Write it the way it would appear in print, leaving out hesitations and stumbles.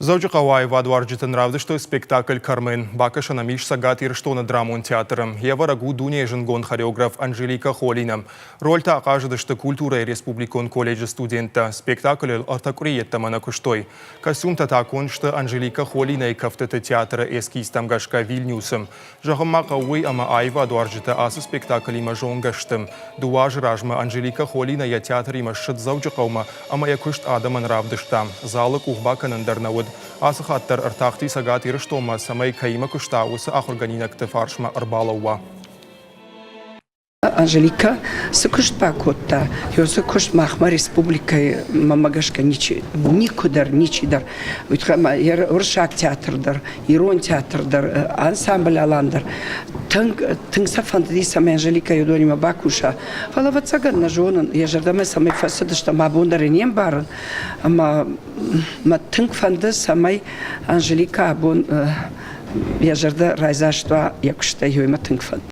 Завжди Каваева Адварджита нравится спектакль «Кармен». Бакаша на Миш Сагат и Рштона драмон театром. Ева Рагу Дуня Жангон хореограф Анжелика Холина. Роль-то окажет, что культура и республикон колледжа студента. Спектакль артакуриет на куштой. Костюм-то такон, что Анжелика Холина и кафтета театра эскиз там гашка Вильнюсом. Жахамака уй ама Айва Адварджита асы спектакль има жонгаштым. Дуаж ражма Анжелика Холина я театр има шит завжди каума, ама я кушт Адама нравдыштам. Залык ухбаканын дарнавуд. Асахаттар артахти сагат ирштома самай кайма куштауса ахорганинак тефаршма арбалауа. Анжелика сыкушт пакотта, сыкушт махма республика мамагашка никудар, ничидар. Уршак театрдар, Ирон театрдар, ансамбль аландар. Тыңса фантази саме Анжелика юдонима бакуша. Фалават саган на жонан, я жардаме саме фасадышта мабундаренем барын. Ама тынг фандаз самай Анжелика абун я жарда райзашта якушта юйма тынг фанд.